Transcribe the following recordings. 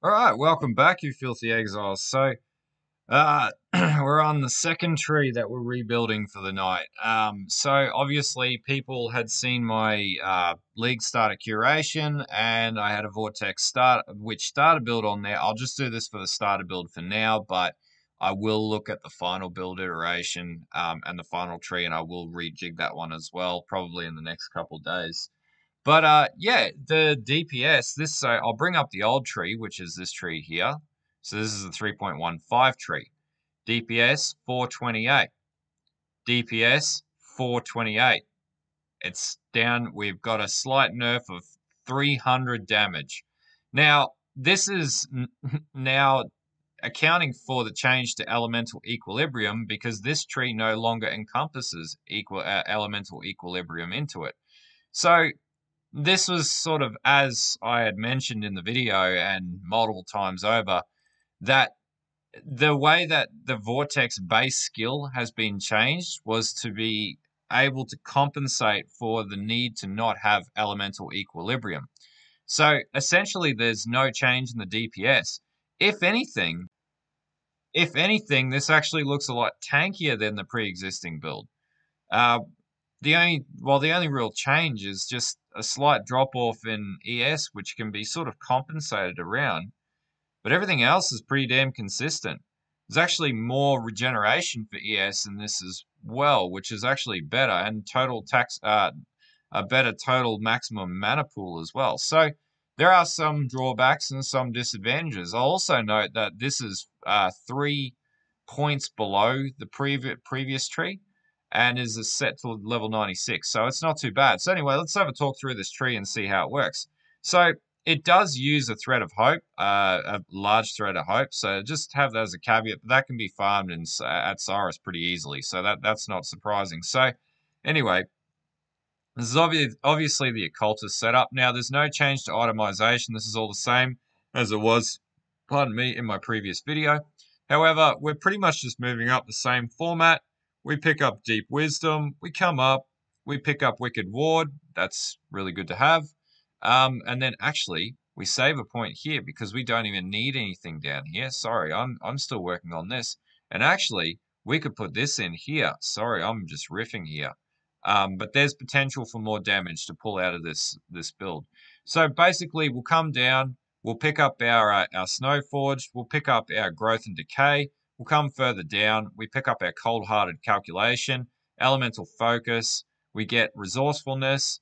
All right, welcome back, you filthy exiles. We're on the second tree that we're rebuilding for the night. So obviously people had seen my league starter curation, and I had a Vortex starter build on there. I'll just do this for the starter build for now, but I will look at the final build iteration and the final tree, and I will rejig that one as well, probably in the next couple days. But yeah, the DPS, I'll bring up the old tree, which is this tree here. So this is the 3.15 tree. DPS 428. DPS 428. It's down. We've got a slight nerf of 300 damage. Now, this is now accounting for the change to elemental equilibrium because this tree no longer encompasses elemental equilibrium into it. So this was sort of, as I had mentioned in the video and multiple times over, that the way that the Vortex base skill has been changed was to be able to compensate for the need to not have elemental equilibrium. So essentially, there's no change in the DPS. If anything, this actually looks a lot tankier than the pre-existing build. Uh, the only real change is just a slight drop off in ES, which can be sort of compensated around, but everything else is pretty damn consistent. There's actually more regeneration for ES in this as well, which is actually better, and a better total maximum mana pool as well. So there are some drawbacks and some disadvantages. I'll also note that this is 3 points below the previous tree, and is set to level 96. So it's not too bad. So anyway, let's have a talk through this tree and see how it works. So it does use a thread of hope, a large thread of hope. So just have that as a caveat. But that can be farmed at Cyrus pretty easily. So that's not surprising. So anyway, this is obviously the occultist setup. Now there's no change to itemization. This is all the same as it was, pardon me, in my previous video. However, we're pretty much just moving up the same format. We pick up Deep Wisdom, we come up, we pick up Wicked Ward, that's really good to have. And then actually, we save a point here because we don't even need anything down here. Sorry, I'm still working on this. And actually, we could put this in here. Sorry, I'm just riffing here. But there's potential for more damage to pull out of this build. So basically, we'll come down, we'll pick up our Snow Forged, we'll pick up our Growth and Decay, we'll come further down, we pick up our Cold-Hearted Calculation, Elemental Focus, we get Resourcefulness,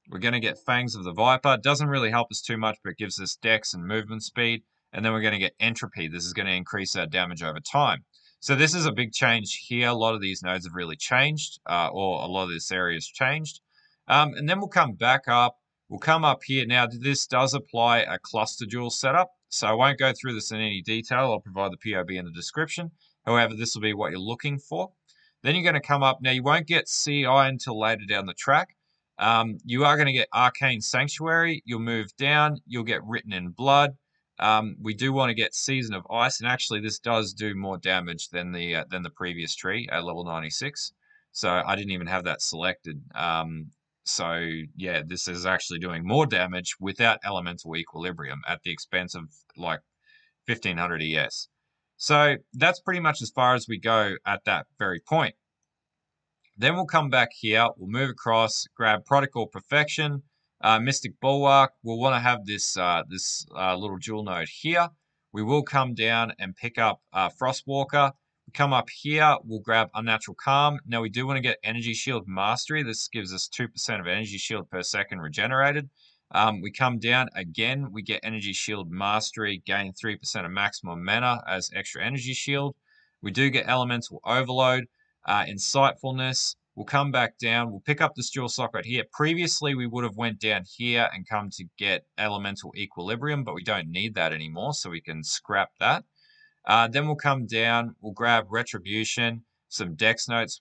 we're going to get Fangs of the Viper. Doesn't really help us too much, but it gives us Dex and movement speed. And then we're going to get Entropy. This is going to increase our damage over time. So this is a big change here. A lot of these nodes have really changed, or a lot of this area has changed. And then we'll come back up. We'll come up here. Now, this does apply a cluster jewel setup, so I won't go through this in any detail. I'll provide the POB in the description. However, this will be what you're looking for. Then you're going to come up. Now, you won't get CI until later down the track. You are going to get Arcane Sanctuary. You'll move down. You'll get Written in Blood. We do want to get Season of Ice, and actually this does do more damage than the previous tree at level 96. So I didn't even have that selected. So yeah, this is actually doing more damage without elemental equilibrium at the expense of like 1500 ES. So that's pretty much as far as we go at that very point. Then we'll come back here, we'll move across, grab Prodigal Perfection, Mystic Bulwark. We'll want to have this little jewel node here. We will come down and pick up Frostwalker. We come up here, we'll grab Unnatural Calm. Now we do want to get Energy Shield Mastery. This gives us 2% of Energy Shield per second regenerated. We come down again, we get Energy Shield Mastery, gain 3% of maximum mana as extra Energy Shield. We do get Elemental Overload. Insightfulness, we'll come back down, we'll pick up this jewel sock right here. Previously, we would have went down here and come to get elemental equilibrium, but we don't need that anymore, so we can scrap that. Then we'll come down, we'll grab Retribution, some Dex nodes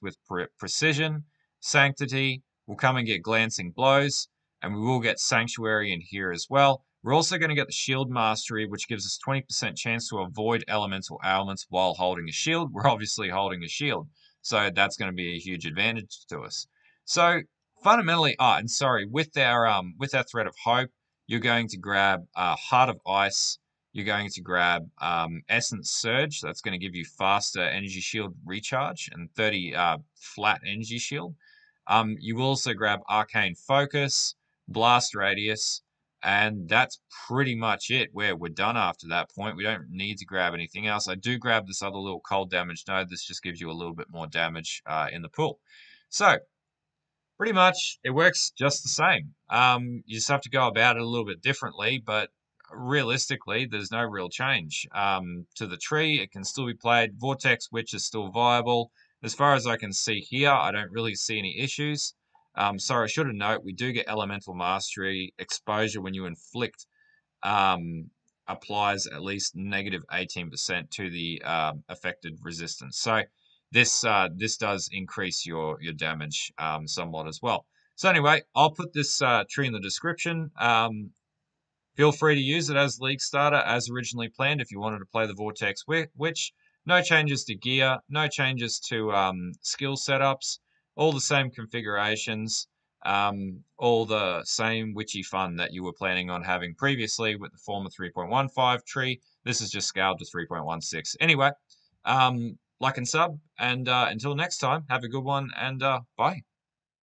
with Precision, Sanctity, we'll come and get Glancing Blows, and we will get Sanctuary in here as well. We're also going to get the Shield Mastery, which gives us 20% chance to avoid elemental ailments while holding a shield. We're obviously holding a shield, so that's going to be a huge advantage to us. So fundamentally, with our Thread of Hope, you're going to grab Heart of Ice, you're going to grab Essence Surge. That's going to give you faster energy shield recharge and 30 flat energy shield. You will also grab Arcane Focus, Blast Radius, and that's pretty much it. We're done after that point. We don't need to grab anything else. I do grab this other little cold damage node. This just gives you a little bit more damage in the pool. So pretty much it works just the same. You just have to go about it a little bit differently, but realistically, there's no real change to the tree. It can still be played. Vortex Witch is still viable. As far as I can see here, I don't really see any issues. Sorry, I should have noted, we do get Elemental Mastery exposure when you inflict applies at least negative 18% to the affected resistance. So this does increase your damage somewhat as well. So anyway, I'll put this tree in the description. Feel free to use it as League Starter as originally planned if you wanted to play the Vortex Witch. No changes to gear, no changes to skill setups, all the same configurations, all the same witchy fun that you were planning on having previously with the former 3.15 tree. This is just scaled to 3.16. Anyway, like and sub, and until next time, have a good one, and bye.